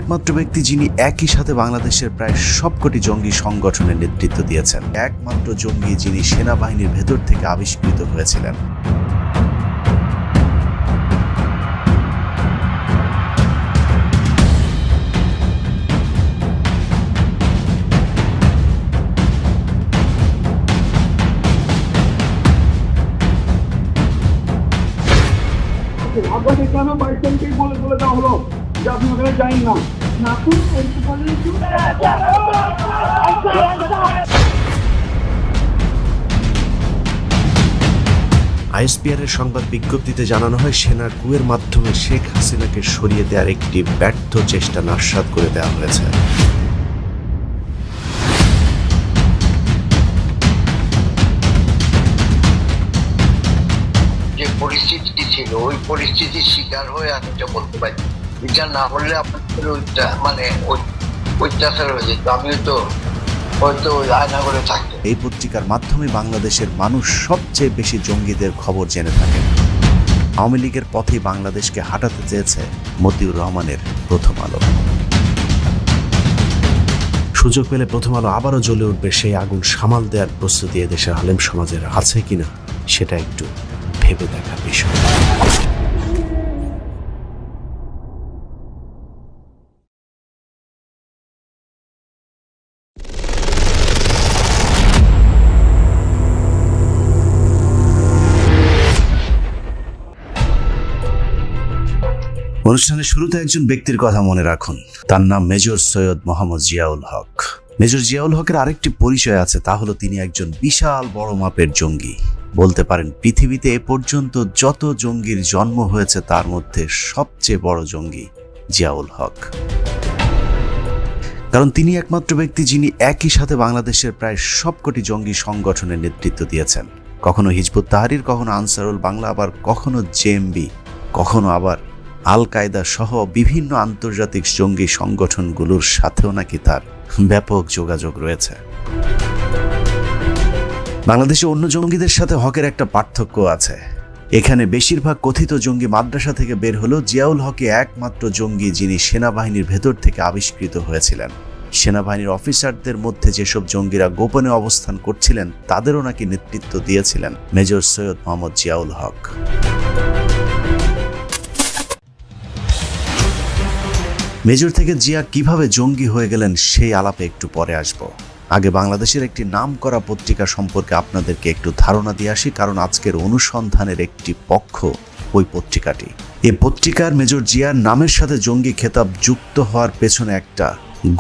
একমাত্র ব্যক্তি যিনি একই সাথে বাংলাদেশের প্রায় সবকটি জঙ্গি সংগঠনের নেতৃত্ব দিয়েছেন, একমাত্র জঙ্গি যিনি সেনাবাহিনীর ভেতর থেকে আবিষ্কৃত হয়েছিলেন। আপনাকে কেন বাইশজনকে বলে দেওয়া হলো যে আপনি ওখানে যাই না? আইএসপিআর এর সংবাদ বিজ্ঞপ্তিতে জানানো হয়, সেনার কুয়ের মাধ্যমে শেখ হাসিনাকে সরিয়ে দেওয়ার একটি ব্যর্থ চেষ্টা নস্যাৎ করে দেওয়া হয়েছে। যে পরিস্থিতি ছিল ওই পরিস্থিতির শিকার হয়ে আমি এটা বলতে পারি। এটা না হলে আপনাদের ওইটা মানে অত্যাচার হয়ে যেত, আমিও তো হয়তো ওই আয়নাগরে থাকতো। এই পত্রিকার মাধ্যমে বাংলাদেশের মানুষ সবচেয়ে বেশি জঙ্গিদের খবর জেনে থাকেন। আওয়ামী লীগের পথে বাংলাদেশকে হাঁটাতে চেয়েছে মতিউর রহমানের প্রথম আলো। সুযোগ পেলে প্রথম আলো আবারও জ্বলে উঠবে। সেই আগুন সামাল দেওয়ার প্রস্তুতি এদেশের আলেম সমাজের আছে কিনা সেটা একটু ভেবে দেখার বিষয়। অনুষ্ঠানের শুরুতে একজন ব্যক্তির কথা মনে রাখুন, তার নাম মেজর সৈয়দ মোহাম্মদ জিয়াউল হক। মেজর জিয়াউল হকের আরেকটি পরিচয় আছে, তা হলো তিনি একজন বিশাল বড় মাপের জঙ্গি। বলতে পারেন পৃথিবীতে এ পর্যন্ত যত জঙ্গির জন্ম হয়েছে তার মধ্যে সবচেয়ে বড় জঙ্গি জিয়াউল হক। কারণ তিনি একমাত্র ব্যক্তি যিনি একই সাথে বাংলাদেশের প্রায় সবকটি জঙ্গি সংগঠনের নেতৃত্ব দিয়েছেন। কখনো হিজবুত তাহরির, কখনো আনসারুল বাংলা, আবার কখনো জেএমবি, কখনো আবার আল কায়দা সহ বিভিন্ন আন্তর্জাতিক জঙ্গি সংগঠনগুলোর সাথেও নাকি তার ব্যাপক যোগাযোগ রয়েছে। বাংলাদেশে অন্য জঙ্গিদের সাথে হকের একটা পার্থক্য আছে। এখানে বেশিরভাগ কথিত জঙ্গি মাদ্রাসা থেকে বের হলেও জিয়াউল হকই একমাত্র জঙ্গি যিনি সেনাবাহিনীর ভেতর থেকে আবিষ্কৃত হয়েছিলেন। সেনাবাহিনীর অফিসারদের মধ্যে যেসব জঙ্গিরা গোপনে অবস্থান করছিলেন তাদেরও নাকি নেতৃত্ব দিয়েছিলেন মেজর সৈয়দ মোহাম্মদ জিয়াউল হক। মেজর থেকে জিয়া কিভাবে জঙ্গি হয়ে গেলেন সেই আলাপে একটু পরে আসব। আগে বাংলাদেশের একটি নামকরা পত্রিকা সম্পর্কে আপনাদেরকে একটু ধারণা দিয়ে আসি, কারণ আজকের অনুসন্ধানের একটি পক্ষ ওই পত্রিকাটি। এই পত্রিকার মেজর জিয়ার নামের সাথে জঙ্গি খেতাব যুক্ত হওয়ার পেছনে একটা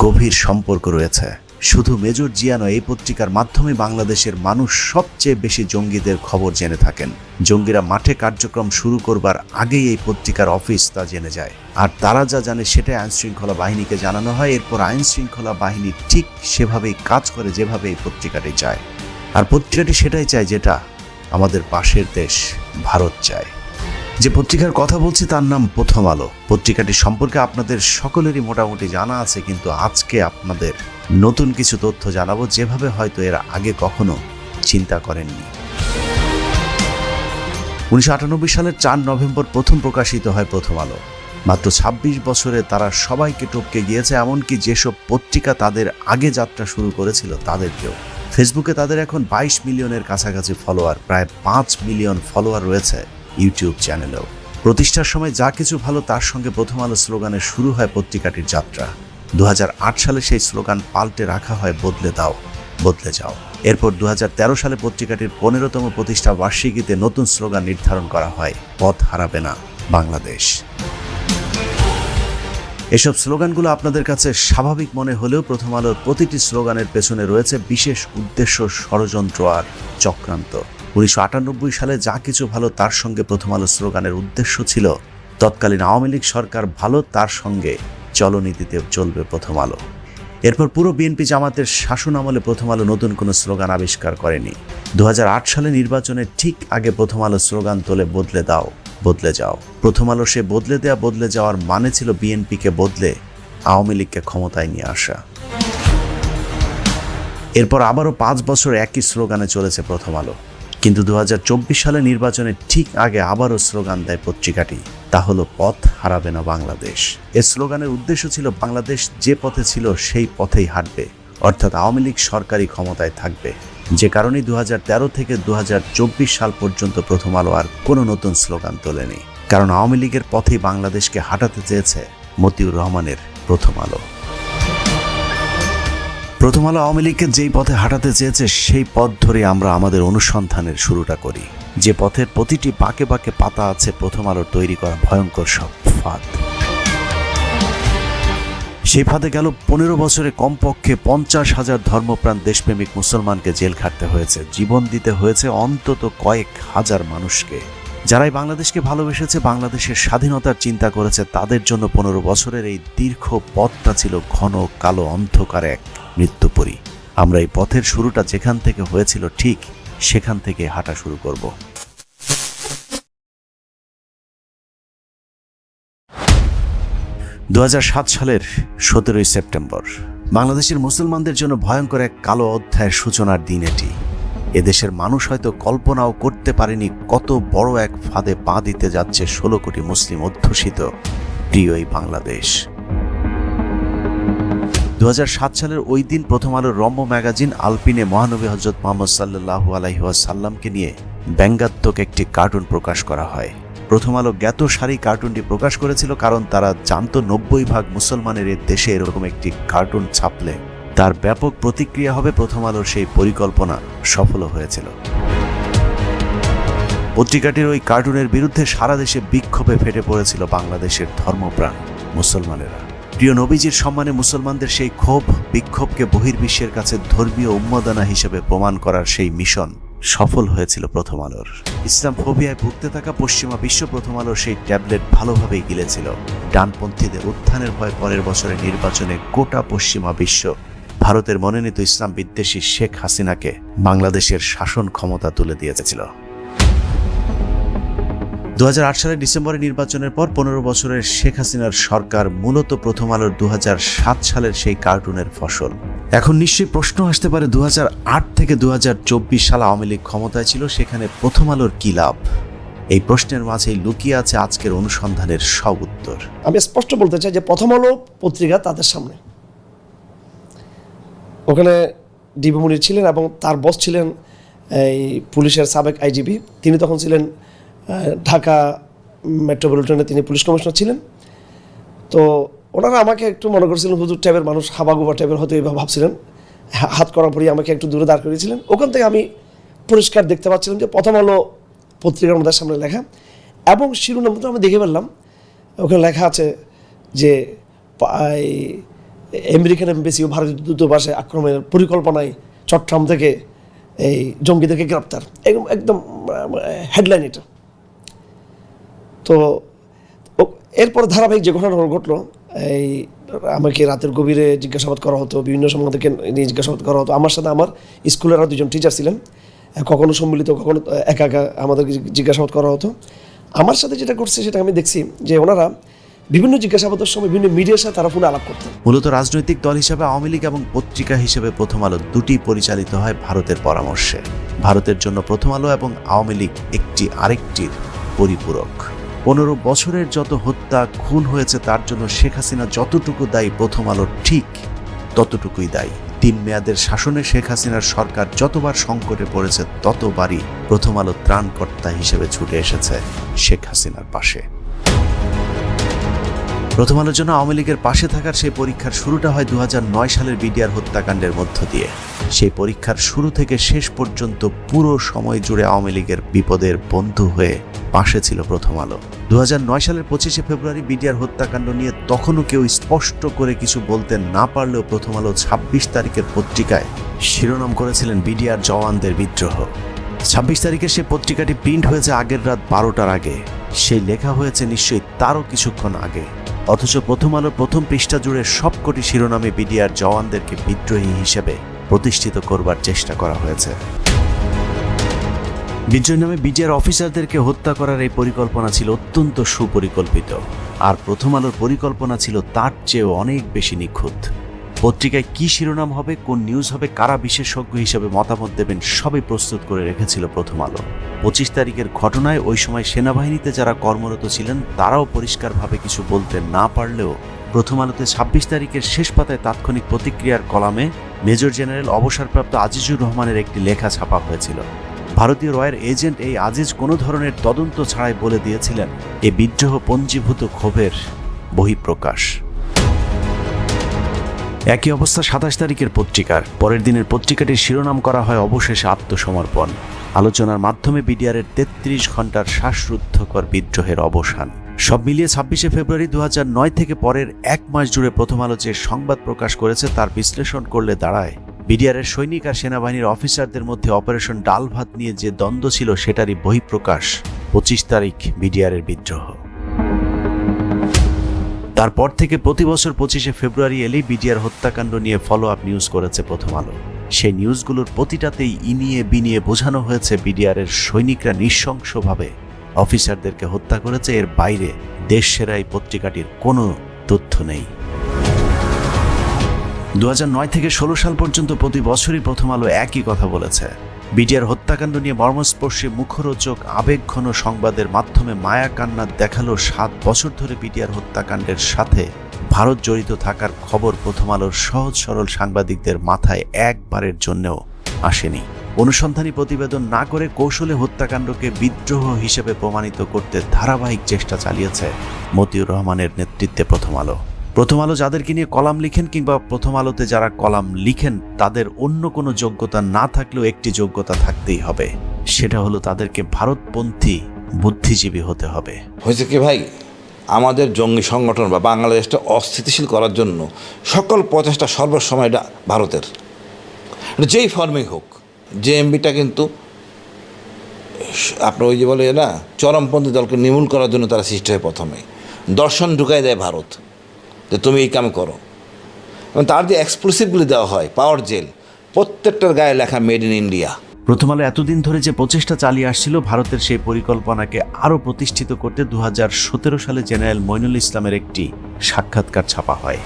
গভীর সম্পর্ক রয়েছে। শুধু মেজর জিয়া নয়, এই পত্রিকার মাধ্যমে বাংলাদেশের মানুষ সবচেয়ে বেশি জঙ্গিদের খবর জেনে থাকেন। জঙ্গিরা মাঠে কার্যক্রম শুরু করবার আগেই এই পত্রিকার অফিস তা জেনে যায়, আর তারা যা জানে সেটাই আইনশৃঙ্খলা বাহিনীকে জানানো হয়। এরপর আইনশৃঙ্খলা বাহিনী ঠিক সেভাবেই কাজ করে যেভাবে এই পত্রিকাটি চায়। আর পত্রিকাটি সেটাই চায় যেটা আমাদের পাশের দেশ ভারত চায়। যে পত্রিকার কথা বলছি তার নাম প্রথম আলো। পত্রিকাটি সম্পর্কে আপনাদের সকলেরই মোটামুটি জানা আছে, কিন্তু আজকে আপনাদের নতুন কিছু তথ্য জানাবো যেভাবে হয়তো এর আগে কখনো চিন্তা করেননি। 1998 সালের 4 নভেম্বর প্রথম প্রকাশিত হয় প্রথম আলো। মাত্র 26 বছরে তারা সবাইকে টপকে গিয়েছে, এমনকি যেসব পত্রিকা তাদের আগে যাত্রা শুরু করেছিল তাদেরকেও। ফেসবুকে তাদের এখন 22 মিলিয়নের কাছাকাছি ফলোয়ার, প্রায় 5 মিলিয়ন ফলোয়ার রয়েছে ইউটিউব চ্যানেলেও। প্রতিষ্ঠার সময় যা কিছু ভালো তার সঙ্গে প্রথম আলো স্লোগানে শুরু হয় পত্রিকাটির যাত্রা। 2008 সালে সেই স্লোগান পাল্টে রাখা হয় বদলে দাও, বদলে যাও। এরপর 2013 সালে পত্রিকাটির 15তম প্রতিষ্ঠা বার্ষিকীতে নতুন স্লোগান নির্ধারণ করা হয়, পথ হারাবে না বাংলাদেশ। এসব স্লোগানগুলো আপনাদের কাছে স্বাভাবিক মনে হলেও প্রথম আলোর প্রতিটি স্লোগানের পেছনে রয়েছে বিশেষ উদ্দেশ্য, ষড়যন্ত্র আর চক্রান্ত। 1998 সালে যা কিছু ভালো তার সঙ্গে প্রথম আলো স্লোগানের উদ্দেশ্য ছিল তৎকালীন আওয়ামী লীগ সরকার ভালো, তার সঙ্গে চলনীতিতে চলবে প্রথম আলো। এরপর পুরো বিএনপি জামাতের শাসন আমলে প্রথম আলো নতুন কোনো স্লোগান আবিষ্কার করেনি। 2008 সালে নির্বাচনের ঠিক আগে প্রথম আলো স্লোগান তোলে বদলে দাও, বদলে যাও। প্রথম আলো সে বদলে দেয়া, বদলে যাওয়ার মানে ছিল বিএনপিকে বদলে আওয়ামী লীগকে ক্ষমতায় নিয়ে আসা। এরপর আবারও 5 বছর একই স্লোগানে চলেছে প্রথম আলো। কিন্তু 2024 সালে নির্বাচনের ঠিক আগে আবারও স্লোগান দেয় পত্রিকাটি, তা হলো পথ হারাবে না বাংলাদেশ। এ স্লোগানের উদ্দেশ্য ছিল বাংলাদেশ যে পথে ছিল সেই পথেই হাঁটবে, অর্থাৎ আওয়ামী লীগ সরকারি ক্ষমতায় থাকবে। যে কারণে 2013 থেকে 2024 সাল পর্যন্ত প্রথম আলো আর কোনো নতুন স্লোগান তোলেনি, কারণ আওয়ামী লীগের পথেই বাংলাদেশকে হাঁটাতে চেয়েছে মতিউর রহমানের প্রথম আলো। প্রথম আলো আওয়ামী লীগকে যেই পথে হাঁটাতে চেয়েছে সেই পথ ধরে আমরা আমাদের অনুসন্ধানের শুরুটা করি, যে পথের প্রতিটি বাঁকে বাঁকে পাতা আছে প্রথম আলোর তৈরি করা ভয়ঙ্কর সব ফাঁদ। সেই ফাঁদে গেল 15 বছরে কমপক্ষে 50,000 ধর্মপ্রাণ দেশপ্রেমিক মুসলমানকে জেল খাটতে হয়েছে, জীবন দিতে হয়েছে অন্তত কয়েক হাজার মানুষকে। যারাই বাংলাদেশকে ভালোবেসেছে, বাংলাদেশের স্বাধীনতার চিন্তা করেছে, তাদের জন্য 15 বছরের এই দীর্ঘ পথটা ছিল ঘন কালো অন্ধকার এক মৃত্যুপরী। আমরা এই পথের শুরুটা যেখান থেকে হয়েছিল ঠিক সেখান থেকে হাঁটা শুরু করব। 2007 সালের 17 সেপ্টেম্বর বাংলাদেশের মুসলমানদের জন্য ভয়ঙ্কর এক কালো অধ্যায়ের সূচনার দিন এটি। এদেশের মানুষ হয়তো কল্পনাও করতে পারেনি কত বড় এক ফাঁদে পা দিতে যাচ্ছে 16 কোটি মুসলিম অধ্যুষিত প্রিয় এই বাংলাদেশ। 2007 সালের ওই দিন প্রথম আলোর রম্য ম্যাগাজিন আলপিনে মহানবী হযরত মুহাম্মদ সাল্লাল্লাহু আলাইহি ওয়াসাল্লামকে নিয়ে ব্যঙ্গাত্মক একটি কার্টুন প্রকাশ করা হয়। প্রথম আলো জ্ঞাতসারি কার্টুনটি প্রকাশ করেছিল কারণ তারা জানত 90% মুসলমানের এই দেশে এরকম একটি কার্টুন ছাপলে তার ব্যাপক প্রতিক্রিয়া হবে। প্রথম আলোর সেই পরিকল্পনা সফল হয়েছিল। পত্রিকাটির ওই কার্টুনের বিরুদ্ধে সারা দেশে বিক্ষোভে ফেটে পড়েছিল বাংলাদেশের ধর্মপ্রাণ মুসলমানেরা। প্রিয় নবীজির সম্মানে মুসলমানদের সেই ক্ষোভ বিক্ষোভকে বহির্বিশ্বের কাছে ধর্মীয় উন্মাদনা হিসেবে প্রমাণ করার সেই মিশন সফল হয়েছিল প্রথম আলোর। ইসলাম ফোবিয়ায় ভুগতে থাকা পশ্চিমা বিশ্ব প্রথম আলোর সেই ট্যাবলেট ভালোভাবেই গিলেছিল। ডানপন্থীদের উত্থানের ভয় পরের বছরের নির্বাচনে গোটা পশ্চিমা বিশ্ব ভারতের মনোনীত ইসলাম বিদ্বেষী শেখ হাসিনাকে বাংলাদেশের শাসন ক্ষমতা তুলে দিয়েছিল। 2008 সালের ডিসেম্বরে নির্বাচনের পর 15 বছরের শেখ হাসিনার সরকার মূলত প্রথম আলোর 2007 সালের সেই কার্টুনের ফসল। এখন নিশ্চয়ই প্রশ্ন আসতে পারে 2008 থেকে 2024 সাল আওয়ামী লীগ ক্ষমতায় ছিল, সেখানে প্রথম আলোর কি লাভ? এই প্রশ্নের মাঝেই লুকিয়ে আছে আজকের অনুসন্ধানের সব উত্তর। আমি স্পষ্ট বলতে চাই যে প্রথম আলো পত্রিকা তাদের সামনে, ওখানে ডিবি মুনির ছিলেন এবং তার বস ছিলেন এই পুলিশের সাবেক আইজিপি। তিনি তখন ছিলেন ঢাকা মেট্রোপলিটনে, তিনি পুলিশ কমিশনার ছিলেন। তো ওনারা আমাকে একটু মনে করছিলেন হুজুর টাইপের মানুষ, হাবাগুবা টাইপের হয়তো এইভাবে ভাবছিলেন। হাত করার পরই আমাকে একটু দূরে দাঁড় করিয়েছিলেন। ওখান থেকে আমি পরিষ্কার দেখতে পাচ্ছিলাম যে প্রথম আলো পত্রিকার মধ্যে সামনে লেখা, এবং শিরোনামটা আমি দেখে ফেললাম। ওখানে লেখা আছে যে আমেরিকান এমবেসি ও ভারতীয় দূতাবাসে আক্রমণের পরিকল্পনায় চট্টগ্রাম থেকে এই জঙ্গিদেরকে গ্রেপ্তার, একদম হেডলাইন এটা। তো এরপর ধারাবাহিক যে ঘটনা ঘটলো, এই আমাকে রাতের গভীরে জিজ্ঞাসাবাদ করা হতো, বিভিন্ন সময় থেকে নিয়ে জিজ্ঞাসাবাদ করা হতো। আমার সাথে আমার স্কুলের আরও 2জন টিচার ছিলেন, কখনো সম্মিলিত কখনো একা একা আমাদেরকে জিজ্ঞাসাবাদ করা হতো। আমার সাথে যেটা করছে সেটা আমি দেখছি যে ওনারা বিভিন্ন জিজ্ঞাসাবাদের সময় বিভিন্ন মিডিয়ার সাথে তারা ফোনে আলাপ করতেন। মূলত রাজনৈতিক দল হিসেবে আওয়ামী লীগ এবং পত্রিকা হিসেবে প্রথম আলো দুটি পরিচালিত হয় ভারতের পরামর্শে। ভারতের জন্য প্রথম আলো এবং আওয়ামী লীগ একটি আরেকটির পরিপূরক। 15 বছরের যত হত্যা খুন হয়েছে তার জন্য শেখ হাসিনা যতটুকু দায়ী, প্রথম আলোর ঠিক ততটুকুই দায়ী। 3 মেয়াদের শাসনে শেখ হাসিনার সরকার যতবার সংকটে পড়েছে ততবারই প্রথম আলো ত্রাণকর্তা হিসেবে ছুটে এসেছে শেখ হাসিনার পাশে। প্রথম আলোর জন্য আওয়ামী লীগের পাশে থাকার সেই পরীক্ষার শুরুটা হয় 2009 সালের বিডিআর হত্যাকাণ্ডের মধ্য দিয়ে। সেই পরীক্ষার শুরু থেকে শেষ পর্যন্ত পুরো সময় জুড়ে আওয়ামী লীগের বিপদের বন্ধু হয়ে পাশে ছিল প্রথম আলো। 2009 সালের 25 ফেব্রুয়ারি বিডিআর হত্যাকাণ্ড নিয়ে তখনও কেউ স্পষ্ট করে কিছু বলতে না পারলেও প্রথম আলো 26 তারিখের পত্রিকায় শিরোনাম করেছিলেন বিডিআর জওয়ানদের বিদ্রোহ। 26 তারিখের সেই পত্রিকাটি প্রিন্ট হয়েছে আগের রাত 12টার আগে। সেই লেখা হয়েছে নিশ্চয়ই তারও কিছুক্ষণ আগে, অথচ প্রথম আলোর প্রথম পৃষ্ঠা জুড়ে সবকটি শিরোনামে বিডিআর জওয়ানদেরকে বিদ্রোহী হিসেবে প্রতিষ্ঠিত করবার চেষ্টা করা হয়েছে। বিজয় নামে বিডিআর অফিসারদেরকে হত্যা করার এই পরিকল্পনা ছিল অত্যন্ত সুপরিকল্পিত, আর প্রথম আলোর পরিকল্পনা ছিল তার চেয়েও অনেক বেশি নিখুঁত। পত্রিকায় কি শিরোনাম হবে, কোন নিউজ হবে, কারা বিশেষজ্ঞ হিসেবে মতামত দেবেন সবই প্রস্তুত করে রেখেছিল প্রথম আলো। 25 তারিখের ঘটনায় ওই সময় সেনাবাহিনীতে যারা কর্মরত ছিলেন তারাও পরিষ্কারভাবে কিছু বলতে না পারলেও প্রথম আলোতে 26 তারিখের শেষ পাতায় তাৎক্ষণিক প্রতিক্রিয়ার কলামে মেজর জেনারেল অবসরপ্রাপ্ত আজিজুর রহমানের একটি লেখা ছাপা হয়েছিল। ভারতীয় রয়ের এজেন্ট এই আজিজ কোনো ধরনের তদন্ত ছাড়াই বলে দিয়েছিলেন এ বিদ্রোহ পঞ্জীভূত ক্ষোভের বহিঃপ্রকাশ। একই অবস্থা 27 তারিখের পত্রিকার। পরের দিনের পত্রিকাটির শিরোনাম করা হয় অবশেষে আত্মসমর্পণ। আলোচনার মাধ্যমে বিডিআরের 33 ঘন্টার শ্বাসরুদ্ধকর বিদ্রোহের অবসান। সব মিলিয়ে 26শে ফেব্রুয়ারি 2009 থেকে পরের এক মাস জুড়ে প্রথম আলো যে সংবাদ প্রকাশ করেছে তার বিশ্লেষণ করলে দাঁড়ায় বিডিআরের সৈনিক আর সেনাবাহিনীর অফিসারদের মধ্যে অপারেশন ডাল ভাত নিয়ে যে দ্বন্দ্ব ছিল সেটারই বহিঃপ্রকাশ 25 তারিখ বিডিআরের বিদ্রোহ। তারপর থেকে প্রতি বছর 25শে ফেব্রুয়ারি এলেই বিডিআর হত্যাকাণ্ড নিয়ে ফলো আপ নিউজ করেছে প্রথম আলো। সেই নিউজগুলোর প্রতিটাতেই ইনিয়ে বিনিয়ে বোঝানো হয়েছে বিডিআরের সৈনিকরা নৃশংসভাবে অফিসারদেরকে হত্যা করেছে। এর বাইরে দেশ সেরা এই পত্রিকাটির কোনো তথ্য নেই। 2009 থেকে 16 সাল পর্যন্ত প্রতি বছরই প্রথম আলো একই কথা বলেছে। বিডিআর হত্যাকাণ্ড নিয়ে মর্মস্পর্শী মুখরোচক আবেগঘন সংবাদের মাধ্যমে মায়া কান্না দেখালো 7 বছর ধরে বিডিআর হত্যাকাণ্ডের সাথে ভারত জড়িত থাকার খবর প্রথম আলোর সহজ সরল সাংবাদিকদের মাথায় একবারের জন্যও আসেনি। অনুসন্ধানী প্রতিবেদন না করে কৌশলে হত্যাকাণ্ডকে বিদ্রোহ হিসেবে প্রমাণিত করতে ধারাবাহিক চেষ্টা চালিয়েছে মতিউর রহমানের নেতৃত্বে প্রথম আলো। প্রথম আলো যাদেরকে নিয়ে কলাম লিখেন কিংবা প্রথম আলোতে যারা কলাম লিখেন তাদের অন্য কোনো যোগ্যতা না থাকলেও একটি যোগ্যতা থাকতেই হবে, সেটা হলো তাদেরকে ভারতপন্থী বুদ্ধিজীবী হতে হবে। হয়েছে কি ভাই, আমাদের জঙ্গি সংগঠন বা বাংলাদেশটা অস্থিতিশীল করার জন্য সকল প্রচেষ্টা সর্বসময়টা ভারতের, যেই ফর্মেই হোক। জেএমবিটা কিন্তু আপনার ওই যে বলে না চরমপন্থী দলকে নির্মূল করার জন্য তারা সৃষ্টি হয়। প্রথমে দর্শন ঢুকাই দেয় ভারত যে তুমি এই কাম করো, এবং তার যে এক্সপ্লোসিভগুলি দেওয়া হয় পাওয়ার জেল, প্রত্যেকটার গায়ে লেখা মেড ইন ইন্ডিয়া। প্রথম আলো এতদিন ধরে যে প্রচেষ্টা চালিয়ে আসছিল ভারতের সেই পরিকল্পনাকে আরও প্রতিষ্ঠিত করতে 2017 সালে জেনারেল মইনুল ইসলামের একটি সাক্ষাৎকার ছাপা হয়।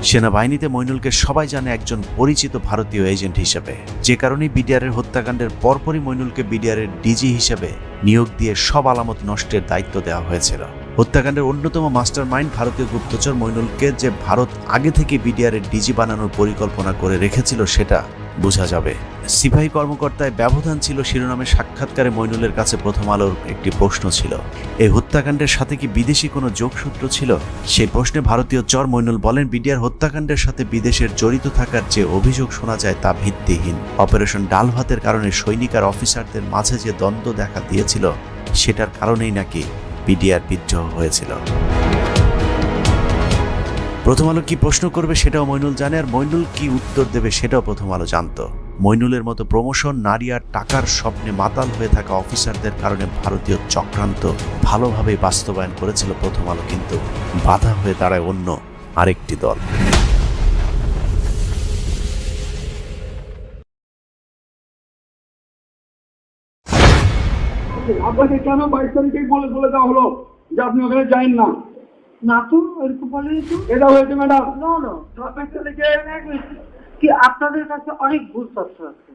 সেনাবাহিনীতে মইনুলকে সবাই জানে একজন পরিচিত ভারতীয় এজেন্ট হিসেবে, যে কারণে বিডিআরের হত্যাকাণ্ডের পরপরই মইনুলকে বিডিআরের ডিজি হিসেবে নিয়োগ দিয়ে সব আলামত নষ্টের দায়িত্ব দেওয়া হয়েছিল। হত্যাকাণ্ডের অন্যতম মাস্টার মাইন্ড ভারতীয় গুপ্তচর মইনুলকে যে ভারত আগে থেকে বিডিআরের ডিজি বানানোর পরিকল্পনা করে রেখেছিল সেটা বোঝা যাবে। সিপাহী কর্মকর্তায় ব্যবধান ছিল শিরোনামের সাক্ষাৎকারে মইনুলের কাছে প্রথম আলোর একটি প্রশ্ন ছিল, এই হত্যাকাণ্ডের সাথে কি বিদেশি কোনো যোগসূত্র ছিল? সেই প্রশ্নে ভারতীয় চর মইনুল বলেন, বিডিআর হত্যাকাণ্ডের সাথে বিদেশের জড়িত থাকার যে অভিযোগ শোনা যায় তা ভিত্তিহীন। অপারেশন ডাল ভাতের কারণে সৈনিক আর অফিসারদের মাঝে যে দ্বন্দ্ব দেখা দিয়েছিল সেটার কারণেই নাকি বিডিআর বিদ্রোহ হয়েছিল। প্রথম আলো কি প্রশ্ন করবে সেটাও মইনুল জানে, আর মইনুল কি উত্তর দেবে সেটাও প্রথম আলো জানত। মইনুলের মতো প্রমোশন, নারী আর টাকার স্বপ্নে মাতাল হয়ে থাকা অফিসারদের কারণে ভারতীয় চক্রান্ত ভালোভাবেই বাস্তবায়ন করেছিল প্রথম আলো, কিন্তু বাধা হয়ে দাঁড়ায় অন্য আরেকটি দল। আপনাকে কেন 22 তারিখেই বলে দেওয়া হলো যে আপনি ওখানে যাইন না? না তো এরকম বলেনি তো। এটা হয়েছে ম্যাডাম। না না 22 তারিখে কি আপনাদের কাছে অনেক ভুল তথ্য আছে।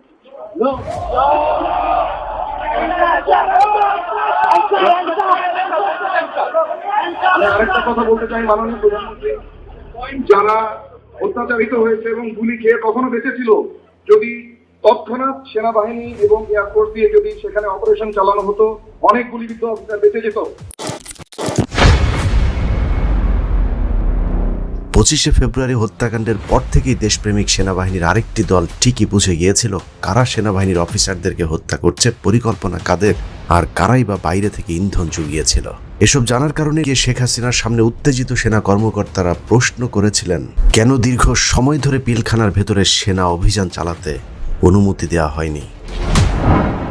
আরেকটা কথা বলতে চাই মাননীয় প্রধানমন্ত্রী, যারা অত্যাচারিত হয়েছে এবং গুলি খেয়ে কখনো বেঁচে ছিল, যদি তৎক্ষণাৎ সেনাবাহিনী এবং এয়ারফোর্স দিয়ে যদি সেখানে অপারেশন চালানো হতো, অনেক গুলিবিদ্ধ অফিসার বেঁচে যেত। 25শে ফেব্রুয়ারি হত্যাকাণ্ডের পর থেকেই দেশপ্রেমিক সেনাবাহিনীর আরেকটি দল ঠিকই বুঝে গিয়েছিল কারা সেনাবাহিনীর অফিসারদেরকে হত্যা করছে, পরিকল্পনা কাদের, আর কারাই বা বাইরে থেকে ইন্ধন জুগিয়েছিল। এসব জানার কারণে শেখ হাসিনার সামনে উত্তেজিত সেনা কর্মকর্তারা প্রশ্ন করেছিলেন কেন দীর্ঘ সময় ধরে পিলখানার ভেতরে সেনা অভিযান চালাতে অনুমতি দেওয়া হয়নি।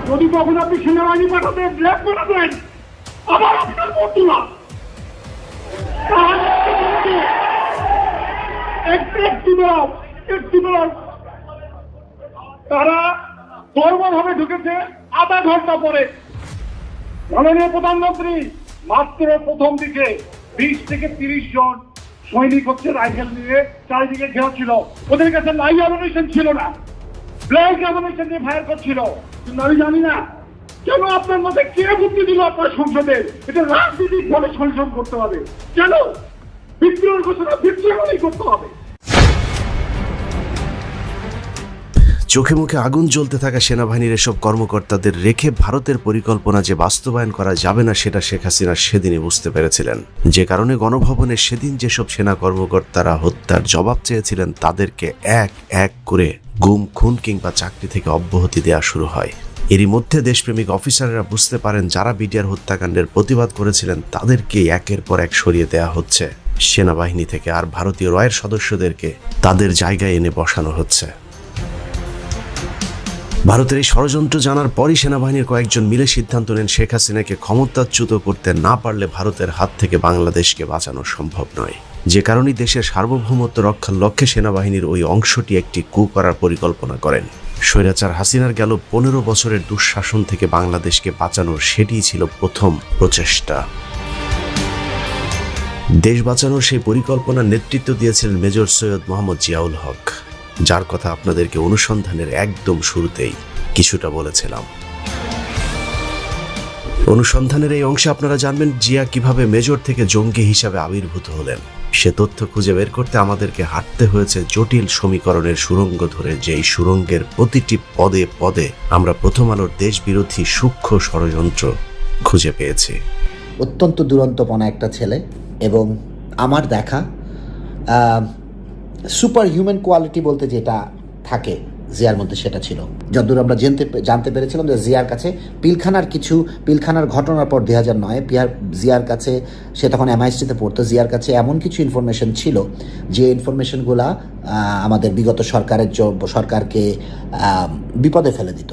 যদি তখন আপনি সেনাবাহিনী পাঠাতেন, ব্ল্যাক পাঠাতেন, আবার আপনার করতো না। তারা বর্বরভাবে ঢুকেছে আধা ঘন্টা পরে। মাননীয় প্রধানমন্ত্রী মাত্র প্রথম দিকে 20 থেকে 30 জন সৈনিক হচ্ছে রাইফেল নিয়ে চারিদিকে ঘেরা ছিল, ওদের কাছে লাইভ অ্যামুনিশন ছিল না, ব্ল্যাঙ্ক অ্যামুনিশন দিয়ে ফায়ার করছিল। কিন্তু আমি জানি না কেন আপনার মধ্যে কে বুদ্ধি দিল আপনার সংসদে এটা রাজনীতিক বলে সংশোধন করতে হবে, কেন বিদ্রোহের ঘোষণা বিদ্রোহই করতে হবে। চোখে মুখে আগুন জ্বলতে থাকা সেনাবাহিনীর এসব কর্মকর্তাদের রেখে ভারতের পরিকল্পনা যে বাস্তবায়ন করা যাবে না সেটা শেখ হাসিনা সেদিনই বুঝতে পেরেছিলেন, যে কারণে গণভবনে সেদিন যেসব সেনা কর্মকর্তারা হত্যার জবাব চেয়েছিলেন তাদেরকে এক এক করে গুম, খুন কিংবা চাকরি থেকে অব্যাহতি দেওয়া শুরু হয়। এরই মধ্যে দেশপ্রেমিক অফিসাররা বুঝতে পারেন যারা বিডিআর হত্যাকাণ্ডের প্রতিবাদ করেছিলেন তাদেরকে একের পর এক সরিয়ে দেওয়া হচ্ছে সেনাবাহিনী থেকে, আর ভারতীয় রয়ের সদস্যদেরকে তাদের জায়গায় এনে বসানো হচ্ছে। ভারতের এই ষড়যন্ত্র জানার পরই সেনাবাহিনীর কয়েকজন মিলে সিদ্ধান্ত নেন শেখ হাসিনাকে ক্ষমতাচ্যুত করতে না পারলে ভারতের হাত থেকে বাংলাদেশকে বাঁচানো সম্ভব নয়, যে কারণেই দেশের সার্বভৌমত্ব রক্ষার লক্ষ্যে সেনাবাহিনীর ওই অংশটি একটি কূ করার পরিকল্পনা করেন। স্বৈরাচার হাসিনার গেল 15 বছরের দুঃশাসন থেকে বাংলাদেশকে বাঁচানোর সেটিই ছিল প্রথম প্রচেষ্টা। দেশ বাঁচানোর সেই পরিকল্পনার নেতৃত্ব দিয়েছিলেন মেজর সৈয়দ মোহাম্মদ জিয়াউল হক, যার কথা আপনাদেরকে অনুসন্ধানের একদম শুরুতেই কিছুটা বলেছিলাম। অনুসন্ধানের এই অংশে আপনারা জানবেন জিয়া কিভাবে মেজর থেকে জঙ্গি হিসাবে আবির্ভূত হলেন। সে তথ্য খুঁজে বের করতে আমাদেরকে হাঁটতে হয়েছে জটিল সমীকরণের সুড়ঙ্গ ধরে, যেই সুড়ঙ্গের প্রতিটি পদে পদে আমরা প্রথম আলোর দেশবিরোধী সূক্ষ্ম ষড়যন্ত্র খুঁজে পেয়েছি। অত্যন্ত দুরন্তপনা একটা ছেলে, এবং আমার দেখা সুপার হিউম্যান কোয়ালিটি বলতে যেটা থাকে জিয়ার মধ্যে সেটা ছিল। যতদূর আমরা জানতে পেরেছিলাম যে জিয়ার কাছে পিলখানার ঘটনার পর 2009 জিয়ার কাছে, সে তখন MIST-তে পড়তো, জিয়ার কাছে এমন কিছু ইনফরমেশন ছিল যে ইনফরমেশনগুলা আমাদের বিগত সরকারকে বিপদে ফেলে দিত।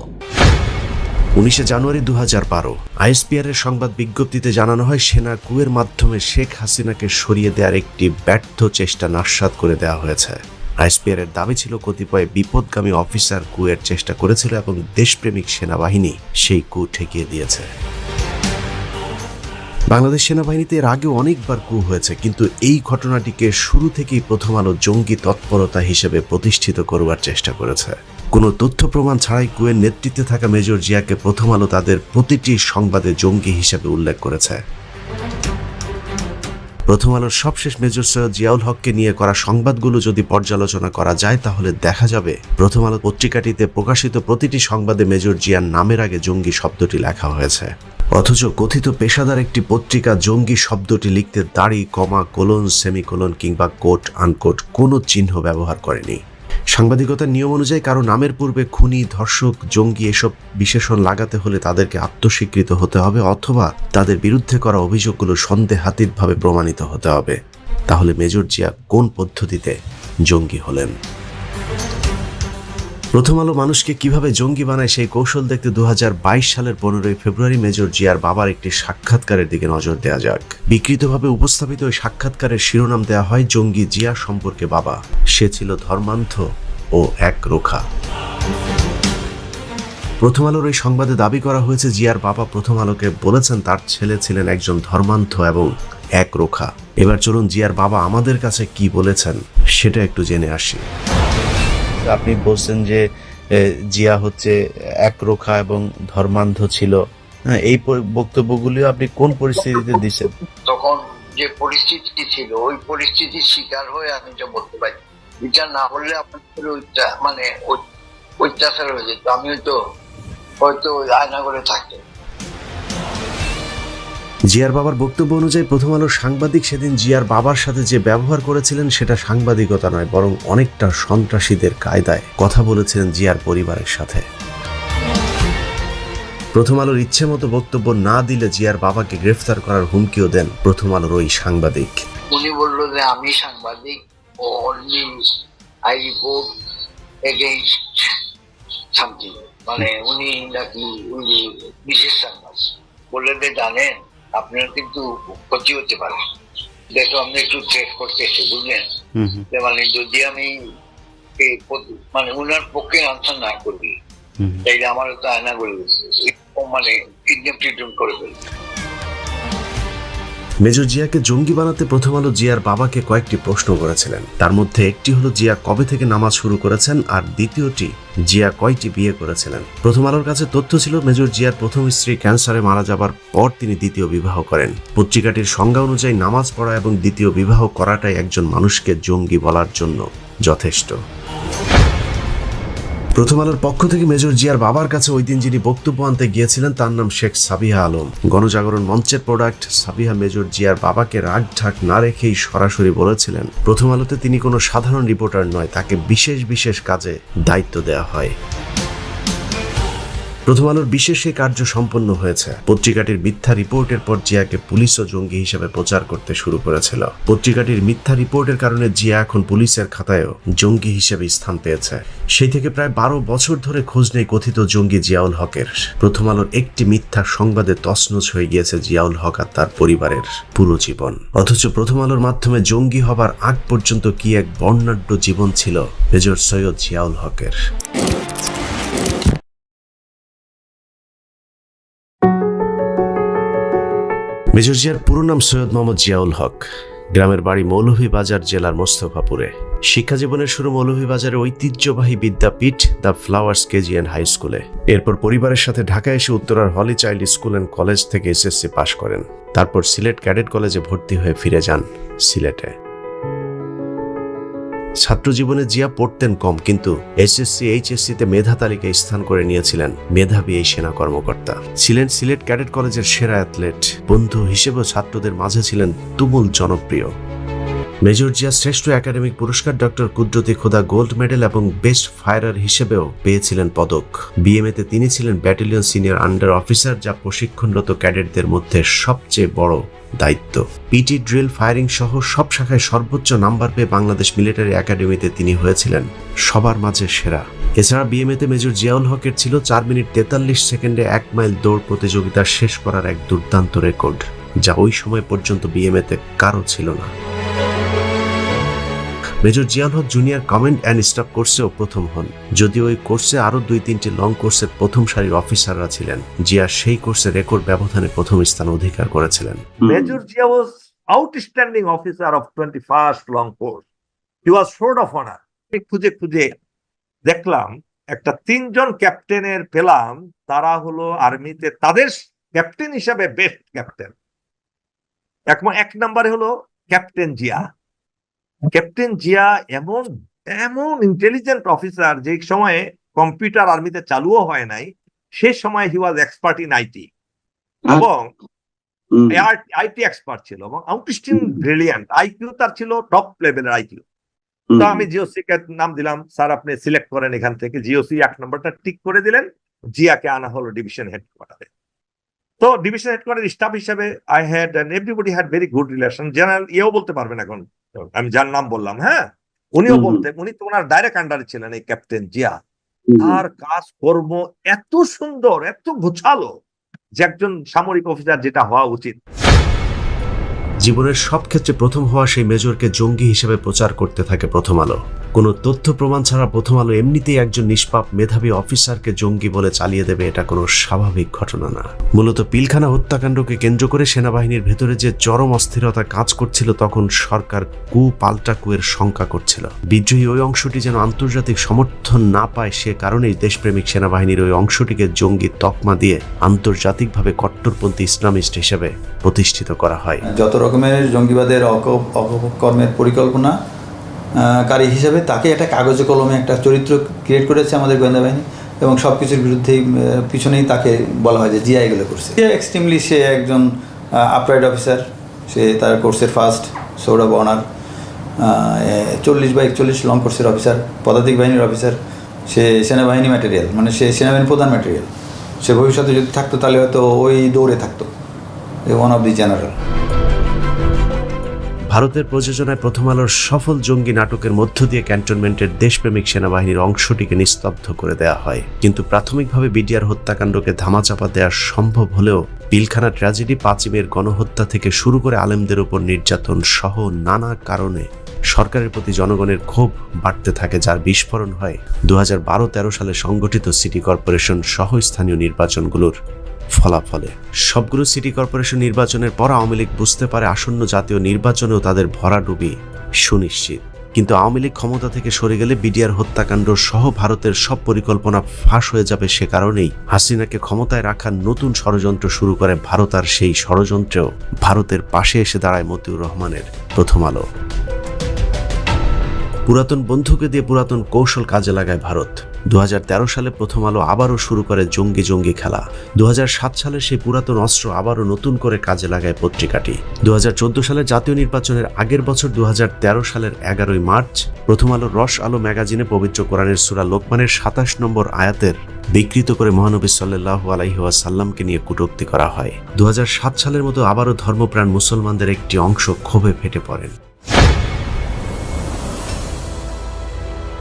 19 জানুয়ারি 2012 ISPR এর সংবাদ বিজ্ঞপ্তিতে জানানো হয় সেনা কুয়ের মাধ্যমে শেখ হাসিনাকে সরিয়ে দেওয়ার একটি ব্যর্থ চেষ্টা নাস্যাৎ করে দেওয়া হয়েছে। ISPR এর দাবি ছিল কতিপয় বিপদগামী অফিসার কুয়ের চেষ্টা করেছিল এবং দেশপ্রেমিক সেনাবাহিনী সেই কু ঠেকিয়ে দিয়েছে। বাংলাদেশ সেনাবাহিনীতে এর আগেও অনেকবার কু হয়েছে, কিন্তু এই ঘটনাটিকে শুরু থেকেই প্রথম আলো জঙ্গি তৎপরতা হিসেবে প্রতিষ্ঠিত করবার চেষ্টা করেছে। কোনো তথ্য প্রমাণ ছাড়াই কুয়ের নেতৃত্বে থাকা মেজর জিয়াকে প্রথম আলো তাদের প্রতিটি সংবাদে জঙ্গি হিসেবে উল্লেখ করেছে। প্রথম আলোর সবশেষ মেজর সৈয়দ জিয়াউল হককে নিয়ে করা সংবাদগুলো যদি পর্যালোচনা করা যায় তাহলে দেখা যাবে প্রথম আলো পত্রিকাটিতে প্রকাশিত প্রতিটি সংবাদে মেজর জিয়ার নামের আগে জঙ্গি শব্দটি লেখা হয়েছে, অথচ কথিত পেশাদার একটি পত্রিকা জঙ্গি শব্দটি লিখতে দাড়ি, কমা, কোলন, সেমিকোলন কিংবা কোট আনকোট কোনো চিহ্ন ব্যবহার করেনি। সাংবাদিকতার নিয়ম অনুযায়ী কারো নামের পূর্বে খুনি, ধর্ষক, জঙ্গি এসব বিশেষণ লাগাতে হলে তাদেরকে আত্মস্বীকৃত হতে হবে অথবা তাদের বিরুদ্ধে করা অভিযোগগুলো সন্দেহাতীতভাবে প্রমাণিত হতে হবে। তাহলে মেজর জিয়া কোন পদ্ধতিতে জঙ্গি হলেন? প্রথম আলো মানুষকে কিভাবে জঙ্গি বানায় সেই কৌশল দেখতে 2022 সালের 15 ফেব্রুয়ারি মেজর জিয়ার বাবার একটি সাক্ষাৎকারের দিকে নজর দেওয়া যাক। বিকৃতভাবে উপস্থাপিত ওই সাক্ষাৎকারের শিরোনাম দেওয়া হয় জঙ্গি জিয়া সম্পর্কে বাবা, সে ছিল ধর্মান্ধ ও একরোখা। প্রথম আলোর এই সংবাদে দাবি করা হয়েছে জিয়ার বাবা প্রথম আলোকে বলেছেন তার ছেলে ছিলেন একজন ধর্মান্ধ এবং একরোখা। এবার চলুন জিয়ার বাবা আমাদের কাছে কি বলেছেন সেটা একটু জেনে আসি। আপনি বলছেন যে জিয়া হচ্ছে একরোখা এবং ধর্মান্ধ ছিল, এই বক্তব্যগুলিও আপনি কোন পরিস্থিতিতে দিচ্ছেন? তখন যে পরিস্থিতি ছিল ওই পরিস্থিতির শিকার হয়ে আমি যা বলতে পারি, বিচার না হলে আপনার ওইটা মানে অত্যাচার হয়ে যেত, আমি হয়তো আয়না করে থাকতাম। জিয়ার বাবার বক্তব্য অনুযায়ী প্রথম আলোর সাংবাদিক সেদিন জিয়ার বাবার সাথে যে ব্যবহার করেছিলেন সেটা সাংবাদিকতা নয়, বরং অনেকটা সন্ত্রাসীদের কায়দায় কথা বলেছিলেন জিয়ার পরিবারের সাথে। প্রথম আলোর ইচ্ছে মতো বক্তব্য না দিলে জিয়ার বাবাকে গ্রেফতার করার হুমকিও দেন প্রথম আলোর ওই সাংবাদিক। উনি বললো যে আমি সাংবাদিক, only I report against something, মানে উনি নাকি উনি বিশেষ সাংবাদিক বললেন যে জানেন আপনার কিন্তু ক্ষতি হতে পারে, দেখো আমি একটু চেক করতেছি, বুঝলেন? মানে যদি আমি মানে উনার পক্ষে আনসার না করি তাইলে আমার তো আয়না করে দিচ্ছে, মানে কিডন্যাপ ট্রিটমেন্ট করে ফেলবে। মেজর জিয়াকে জঙ্গি বানাতে প্রথম আলো জিয়ার বাবাকে কয়েকটি প্রশ্ন করেছিলেন। তার মধ্যে একটি হলো জিয়া কবে থেকে নামাজ শুরু করেছেন, আর দ্বিতীয়টি জিয়া কয়টি বিয়ে করেছিলেন। প্রথম আলোর কাছে তথ্য ছিল মেজর জিয়ার প্রথম স্ত্রী ক্যান্সারে মারা যাবার পর তিনি দ্বিতীয় বিবাহ করেন। পত্রিকাটির সংজ্ঞা অনুযায়ী নামাজ পড়া এবং দ্বিতীয় বিবাহ করাটাই একজন মানুষকে জঙ্গি বলার জন্য যথেষ্ট। প্রথম আলোর পক্ষ থেকে মেজর জিয়ার বাবার কাছে ওই দিন যিনি বক্তব্য আনতে গিয়েছিলেন তার নাম শেখ সাবিহা আলম। গণজাগরণ মঞ্চের প্রোডাক্ট সাবিহা মেজর জিয়ার বাবাকে রাগ ঢাক না রেখেই সরাসরি বলেছিলেন প্রথম আলোতে তিনি কোনো সাধারণ রিপোর্টার নয়, তাকে বিশেষ বিশেষ কাজে দায়িত্ব দেওয়া হয়। প্রথম আলোর বিশেষ এই কার্য সম্পন্ন হয়েছে। পত্রিকাটির মিথ্যা রিপোর্টের পর জিয়াকে পুলিশও জঙ্গি হিসেবে প্রচার করতে শুরু করেছিল। পত্রিকাটির মিথ্যা রিপোর্টের কারণে জিয়া এখন পুলিশের খাতায়ও জঙ্গি হিসেবে স্থান পেয়েছে। সেই থেকে প্রায় 12 বছর ধরে খোঁজ নেই কথিত জঙ্গি জিয়াউল হকের। প্রথম আলোর একটি মিথ্যা সংবাদে তছনছ হয়ে গিয়েছে জিয়াউল হক আর তার পরিবারের পুরো জীবন। অথচ প্রথম আলোর মাধ্যমে জঙ্গি হবার আগ পর্যন্ত কি এক বর্ণাঢ্য জীবন ছিল মেজর সৈয়দ জিয়াউল হকের। মেজর জিয়ার পুরো নাম সৈয়দ মোহাম্মদ জিয়াউল হক। গ্রামের বাড়ি মৌলভীবাজার জেলার মোস্তফাপুরে। শিক্ষা জীবনের শুরু মৌলভীবাজারের ঐতিহ্যবাহী বিদ্যাপীঠ the flowers KG and high স্কুলে। এরপর পরিবারের সাথে ঢাকায় এসে উত্তরার holy child school and college থেকে এসএসসি পাশ করেন। তারপর সিলেট ক্যাডেট কলেজে ভর্তি হয়ে ফিরে যান সিলেটে। ছাত্র জীবনে জিয়া পড়তেন কম, কিন্তু এসএসসি এইচএসসিতে মেধা তালিকায় স্থান করে নিয়েছিলেন মেধাবী এই সেনা কর্মকর্তা। ছিলেন সিলেট ক্যাডেট কলেজের সেরা অ্যাথলেট। বন্ধু হিসেবেও ছাত্রদের মাঝে ছিলেন তুমুল জনপ্রিয়। মেজর জিয়া শ্রেষ্ঠ একাডেমিক পুরস্কার, ডক্টর কুদরতি খোদা গোল্ড মেডেল এবং বেস্ট ফায়ারার হিসেবেও পেয়েছিলেন পদক। বিএমএতে তিনি ছিলেন ব্যাটালিয়ন সিনিয়র আন্ডার অফিসার, যা প্রশিক্ষণরত ক্যাডেটদের মধ্যে সবচেয়ে বড় দায়িত্ব। পিটি ড্রিল, ফায়ারিং সহ সব শাখায় সর্বোচ্চ নাম্বার পেয়ে বাংলাদেশ মিলিটারি একাডেমিতে তিনি হয়েছিলেন সবার মাঝে সেরা। এছাড়া বিএমএতে মেজর জিয়াউল হকের ছিল 4 মিনিট 43 সেকেন্ডে 1 মাইল দৌড় প্রতিযোগিতা শেষ করার এক দুর্দান্ত রেকর্ড, যা ওই সময় পর্যন্ত বিএমএতে কারো ছিল না। Major Ziaul Haq junior command and staff কোর্সেও প্রথম হন। যদিও ওই কোর্সে আরো 2-3টি লং কোর্সের প্রথম সারির অফিসাররা ছিলেন, জিয়া সেই কোর্সে রেকর্ড ব্যবধানে প্রথম স্থান অধিকার করেছিলেন। Major Jia was outstanding officer of 21st long course. He was sword of honor. খুঁজে খুঁজে দেখলাম একটা 3 জন ক্যাপ্টেনের পেলাম, তারা হলো আর্মিতে তাদের ক্যাপ্টেন হিসাবে বেস্ট ক্যাপ্টেন। এক নম্বরে হলো ক্যাপ্টেন জিয়া। ক্যাপ্টেন জিয়া এমন ইন্টেলিজেন্ট অফিসার, যে সময়ে কম্পিউটার আর্মিতে চালুও হয় নাই, সে সময় হি ওয়াজ এক্সপার্ট ইন আইটি এবং আইটি এক্সপার্ট ছিল এবং আউটস্ট্যান্ডিং ব্রিলিয়ান্ট। আইকিউ তার ছিল টপ লেভেলের আইকিউ। তো আমি জিওসি কে নাম দিলাম, স্যার আপনি সিলেক্ট করেন এখান থেকে। জিওসি 1 নম্বরটা টিক করে দিলেন। জিয়াকে আনা হলো ডিভিশন হেডকোয়ার্টারে। তো ডিভিশন হেডকোয়ার্টার স্টাফ হিসেবে I had and everybody had very good relation. General ইয়েও বলতে পারবেন, এখন আমি যার নাম বললাম, হ্যাঁ উনিও বলতেন, উনি তো ওনার ডাইরেক্ট আন্ডারে ছিলেন এই ক্যাপ্টেন জিয়া। তার কাজকর্ম এত সুন্দর, এত গোছালো, যে একজন সামরিক অফিসার যেটা হওয়া উচিত। জীবনের সব ক্ষেত্রে প্রথম হওয়া সেই মেজরকে জঙ্গি হিসেবে প্রচার করতে থাকে প্রথম আলো। কোনো তথ্য প্রমাণ ছাড়া প্রথম আলো এমনিতেই একজন নিষ্পাপ মেধাবী অফিসারকে জঙ্গি বলে চালিয়ে দেবে, এটা কোনো স্বাভাবিক ঘটনা না। মূলত পিলখানা হত্যাকাণ্ডকে কেন্দ্র করে সেনাবাহিনীর ভেতরে যে চরম অস্থিরতা কাজ করছিল, তখন সরকার পাল্টা কুয়ের শঙ্কা করছিল। বিদ্রোহী ওই অংশটি যেন আন্তর্জাতিক সমর্থন না পায়, সে কারণেই দেশপ্রেমিক সেনাবাহিনীর ওই অংশটিকে জঙ্গি তকমা দিয়ে আন্তর্জাতিকভাবে কট্টরপন্থী ইসলামিস্ট হিসেবে প্রতিষ্ঠিত করা হয়। যত রকমের জঙ্গিবাদের অপকর্মের পরিকল্পনাকারী হিসেবে তাকে একটা কাগজে কলমে একটা চরিত্র ক্রিয়েট করেছে আমাদের গোয়েন্দা বাহিনী, এবং সব কিছুর বিরুদ্ধেই পিছনেই তাকে বলা হয় যে জিয়া এগুলো করছে। এক্সট্রিমলি সে একজন আপরাইট অফিসার, সে তার কোর্সের first sword of honour, 40/41 long কোর্সের অফিসার, পদাতিক বাহিনীর অফিসার। সে সেনাবাহিনী ম্যাটেরিয়াল, মানে সে সেনাবাহিনীর প্রধান ম্যাটেরিয়াল। সে ভবিষ্যতে যদি থাকতো তাহলে হয়তো ওই দৌড়ে থাকতো, ওয়ান অফ দি জেনারেল। ভারতের প্রযোজনায় প্রথম আলোর সফল জঙ্গি নাটকের মধ্য দিয়ে ক্যান্টনমেন্টের দেশপ্রেমিক সেনাবাহিনীর অংশটিকে নিস্তব্ধ করে দেওয়া হয়। কিন্তু প্রাথমিকভাবে বিডিআর হত্যাকাণ্ডকে ধামাচাপা দেওয়া সম্ভব হলেও পিলখানা ট্র্যাজেডি, 5 মের গণহত্যা থেকে শুরু করে আলেমদের উপর নির্যাতন সহ নানা কারণে সরকারের প্রতি জনগণের ক্ষোভ বাড়তে থাকে, যার বিস্ফোরণ হয় 2012-13 সালে সংগঠিত সিটি কর্পোরেশন সহ স্থানীয় নির্বাচনগুলোর ফলাফলে সবগুলো সিটি কর্পোরেশন নির্বাচনের পর আওয়ামী লীগ বুঝতে পারে আসন্ন জাতীয় নির্বাচনেও তাদের ভরাডুবি সুনিশ্চিত। কিন্তু আওয়ামী লীগ ক্ষমতা থেকে সরে গেলে বিডিআর হত্যাকাণ্ড সহ ভারতের সব পরিকল্পনা ফাঁস হয়ে যাবে। সে কারণেই হাসিনাকে ক্ষমতায় রাখার নতুন ষড়যন্ত্র শুরু করে ভারত, আর সেই ষড়যন্ত্রেও ভারতের পাশে এসে দাঁড়ায় মতিউর রহমানের প্রথম আলো। পুরাতন বন্ধুকে দিয়ে পুরাতন কৌশল কাজে লাগায় ভারত। 2013 সালে প্রথম আলো আবারও শুরু করে জঙ্গি খেলা। 2007 সালে সেই পুরাতন অস্ত্র আবারও নতুন করে কাজে লাগায় পত্রিকাটি। 2014 সালে জাতীয় নির্বাচনের আগের বছর 2013 সালের 11 মার্চ প্রথম আলো রস আলো ম্যাগাজিনে পবিত্র কোরআনের সূরা লোকমানের 27 নম্বর আয়াতের বিকৃত করে মহানবী সাল্লাল্লাহু আলাইহি ওয়াসাল্লামকে নিয়ে কটূক্তি করা হয়। 2007 সালের মতো আবারও ধর্মপ্রাণ মুসলমানদের একটি অংশ ক্ষোভে ফেটে পড়েন।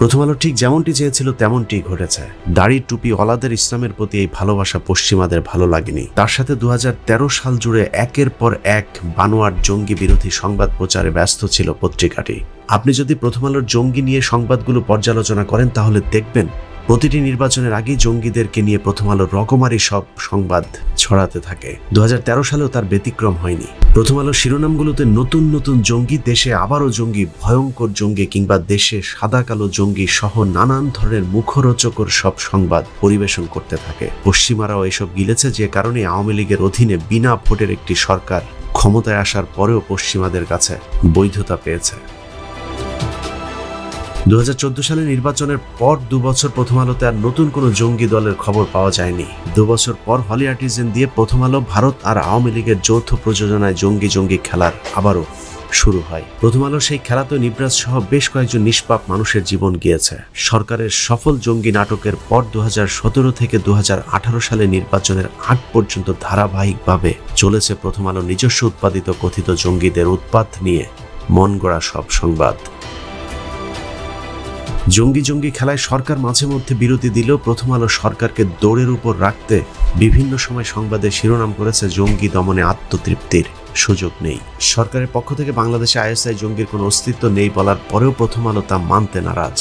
প্রথম আলো ঠিক যেমনটি চেয়েছিল তেমনটি ঘটেছে। দাড়ি টুপি ওয়ালাদের ইসলামের প্রতি এই ভালোবাসা পশ্চিমাদের ভালো লাগেনি। তার সাথে 2013 সাল জুড়ে একের পর এক বানোয়াট জঙ্গি বিরোধী সংবাদ প্রচারে ব্যস্ত ছিল পত্রিকাটি। আপনি যদি প্রথম আলোর জঙ্গি নিয়ে সংবাদগুলো পর্যালোচনা করেন তাহলে দেখবেন প্রতিটি নির্বাচনের আগেই জঙ্গিদেরকে নিয়ে প্রথম আলো রকমারি সব সংবাদ ছড়াতে থাকে। 2013 সালেও তার ব্যতিক্রম হয়নি। প্রথম আলো শিরোনামগুলোতে নতুন নতুন জঙ্গি, দেশে আবারও জঙ্গি, ভয়ঙ্কর জঙ্গি কিংবা দেশে সাদা কালো জঙ্গি সহ নানান ধরনের মুখরোচকর সব সংবাদ পরিবেশন করতে থাকে। পশ্চিমারাও এসব গিলেছে, যে কারণে আওয়ামী লীগের অধীনে বিনা ভোটের একটি সরকার ক্ষমতায় আসার পরেও পশ্চিমাদের কাছে বৈধতা পেয়েছে। 2014 সালে নির্বাচনের পর 2 বছর প্রথম আলোতে আর নতুন কোনো জঙ্গি দলের খবর পাওয়া যায়নি। 2 বছর পর হলি আর্টিজেন দিয়ে প্রথম আলো ভারত আর আওয়ামী লীগের যৌথ প্রযোজনায় জঙ্গি খেলার আবারও শুরু হয়। প্রথম আলো সেই খেলাতে নিবরাজ সহ বেশ কয়েকজন নিষ্পাপ মানুষের জীবন গিয়েছে। সরকারের সফল জঙ্গি নাটকের পর 2017 থেকে 2018 সালে নির্বাচনের আগ পর্যন্ত ধারাবাহিকভাবে চলেছে প্রথম আলো নিজস্ব উৎপাদিত কথিত জঙ্গিদের উৎপাত নিয়ে মন গড়া সব সংবাদ। জঙ্গি খেলায় সরকার মাঝে মধ্যে বিরতি দিলেও প্রথম আলো সরকারকে দৌড়ের উপর রাখতে বিভিন্ন সময় সংবাদের শিরোনাম করেছে জঙ্গি দমনে আত্মতৃপ্তির সুযোগ নেই। সরকারের পক্ষ থেকে বাংলাদেশে আইএসআই জঙ্গির কোনো অস্তিত্ব নেই বলার পরেও প্রথম আলো তা মানতে নারাজ।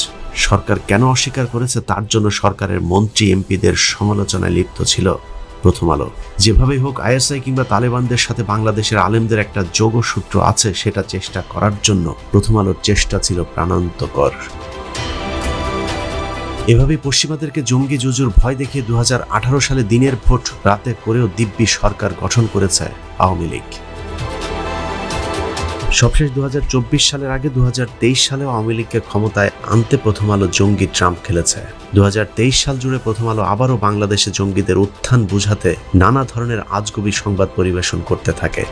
সরকার কেন অস্বীকার করেছে তার জন্য সরকারের মন্ত্রী এমপিদের সমালোচনায় লিপ্ত ছিল প্রথম আলো। যেভাবেই হোক আইএসআই কিংবা তালেবানদের সাথে বাংলাদেশের আলেমদের একটা যোগসূত্র আছে, সেটা চেষ্টা করার জন্য প্রথম আলোর চেষ্টা ছিল প্রাণান্তকর। এভাবে পশ্চিমাদেরকে জঙ্গি জুজুর ভয় দেখিয়ে 2018 সালে দিনের ভোট রাতে করেও দিব্যি সরকার গঠন করেছে আওয়ামী লীগ। সবশেষ 2024 সালের আগে 2023 সালেও আওয়ামী লীগকে ক্ষমতায় আনতে প্রথম আলো জঙ্গি ট্রাম্প খেলেছে। 2023 সাল জুড়ে প্রথম আলো আবারও বাংলাদেশে জঙ্গিদের উত্থান বুঝাতে নানা ধরনের আজগুবি সংবাদ পরিবেশন করতে থাকে।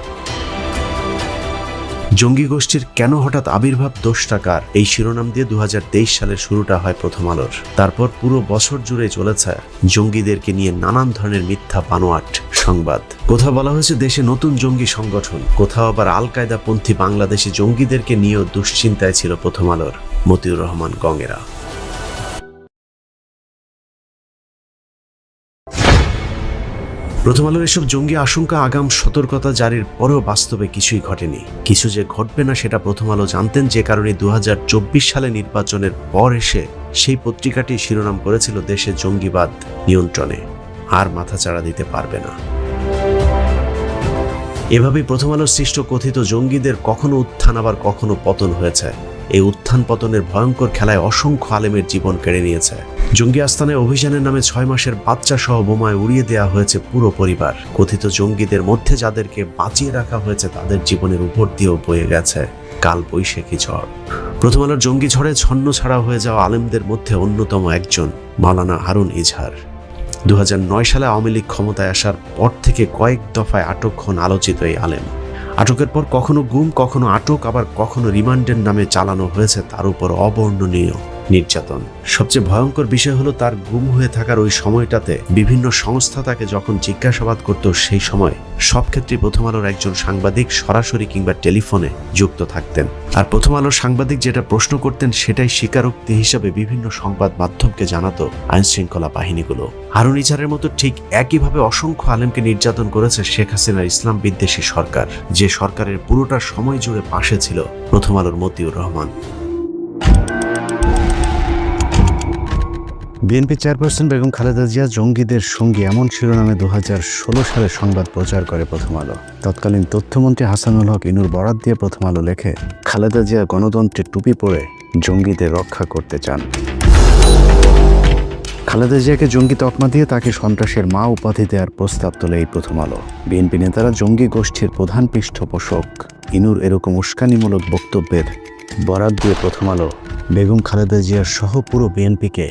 জঙ্গি গোষ্ঠীর কেন হঠাৎ আবির্ভাব, দোষটা কার, এই শিরোনাম দিয়ে 2023 সালের শুরুটা হয় প্রথম আলোর। তারপর পুরো বছর জুড়ে চলেছে জঙ্গিদেরকে নিয়ে নানান ধরনের মিথ্যা বানোয়াট সংবাদ। কোথাও বলা হয়েছে দেশে নতুন জঙ্গি সংগঠন, কোথাও আবার আল কায়দা পন্থী বাংলাদেশি জঙ্গিদেরকে নিয়েও দুশ্চিন্তায় ছিল প্রথম আলোর মতিউর রহমান গঙেরা। প্রথম আলোর এসব জঙ্গি আশঙ্কা, আগাম সতর্কতা জারির পরেও বাস্তবে কিছুই ঘটেনি। কিছু যে ঘটবে না সেটা প্রথম আলো জানতেন, যে কারণে 2024 সালে নির্বাচনের পর এসে সেই পত্রিকাটি শিরোনাম করেছিল দেশে জঙ্গিবাদ নিয়ন্ত্রণে, আর মাথাচাড়া দিতে পারবে না। এভাবেই প্রথম আলোর সৃষ্ট কথিত জঙ্গিদের কখনো উত্থান আবার কখনো পতন হয়েছে। এই উত্থান পতনের ভয়ঙ্কর খেলায় অসংখ্য আলেমের জীবন কেড়ে নিয়েছে। জঙ্গি আস্তানায় অভিযানের নামে 6 মাসের বাচ্চা সহ বোমায় উড়িয়ে দেওয়া হয়েছে পুরো পরিবার। কথিত জঙ্গিদের মধ্যে যাদেরকে বাঁচিয়ে রাখা হয়েছে তাদের জীবনের উপর দিয়েও বয়ে গেছে কাল বৈশাখী ঝড়। প্রথম আলোর জঙ্গি ঝড়ে ছন্ন ছাড়া হয়ে যাওয়া আলেমদের মধ্যে অন্যতম একজন মাওলানা হারুন ইজহার। 2009 সালে আওয়ামী লীগ ক্ষমতায় আসার পর থেকে কয়েক দফায় আটক হন আলোচিত এই আলেম। আটকের পর কখনো গুম, কখনো আটক, আবার কখনো রিমান্ডের নামে চালানো হয়েছে তার উপর অবর্ণনীয় নির্যাতন। সবচেয়ে ভয়ঙ্কর বিষয় হলো তার গুম হয়ে থাকার ওই সময়টাতে বিভিন্ন সংস্থা তাকে যখন জিজ্ঞাসাবাদ করত, সেই সময় সব ক্ষেত্রে প্রথম আলোর একজন সাংবাদিক সরাসরি কিংবা টেলিফোনে যুক্ত থাকতেন। আর প্রথম আলোর সাংবাদিক যেটা প্রশ্ন করতেন সেটাই স্বীকারোক্তি হিসাবে বিভিন্ন সংবাদ মাধ্যমকে জানাতো আইন শৃঙ্খলা বাহিনীগুলো। হারুন ইজহারের মতো ঠিক একইভাবে অসংখ্য আলেমকে নির্যাতন করেছে শেখ হাসিনার ইসলাম বিদ্বেষী সরকার, যে সরকারের পুরোটা সময় জুড়ে পাশে ছিল প্রথম আলোর মতিউর রহমান। বিএনপি চেয়ারপারসন বেগম খালেদা জিয়া জঙ্গিদের সঙ্গী এমন শিরোনামে 2016 সালে সংবাদ প্রচার করে প্রথম আলো। তৎকালীন তথ্যমন্ত্রী হাসানুল হক ইনুর বরাত দিয়ে প্রথম আলো লেখে, খালেদা জিয়া গণতন্ত্রের টুপি পরে জঙ্গিদের রক্ষা করতে চান। খালেদা জিয়াকে জঙ্গি তকমা দিয়ে তাকে সন্ত্রাসের মা উপাধি দেওয়ার প্রস্তাব তোলে এই প্রথম আলো। বিএনপি নেতারা জঙ্গি গোষ্ঠীর প্রধান পৃষ্ঠপোষক ইনুর এরকম উস্কানিমূলক বক্তব্যের বরাত দিয়ে প্রথম আলো বেগম খালেদা জিয়ার সহ পুরো বিএনপিকে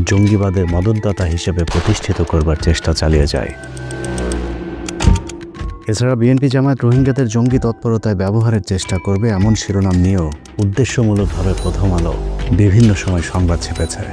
জঙ্গিবাদের মদতদাতা হিসেবে প্রতিষ্ঠিত করবার চেষ্টা চালিয়ে যায়। এছাড়া বিএনপি জামায়াত রোহিঙ্গাদের জঙ্গি তৎপরতায় ব্যবহারের চেষ্টা করবে এমন শিরোনাম নিয়েও উদ্দেশ্যমূলকভাবে প্রথম আলো বিভিন্ন সময় সংবাদ ছেপেছে।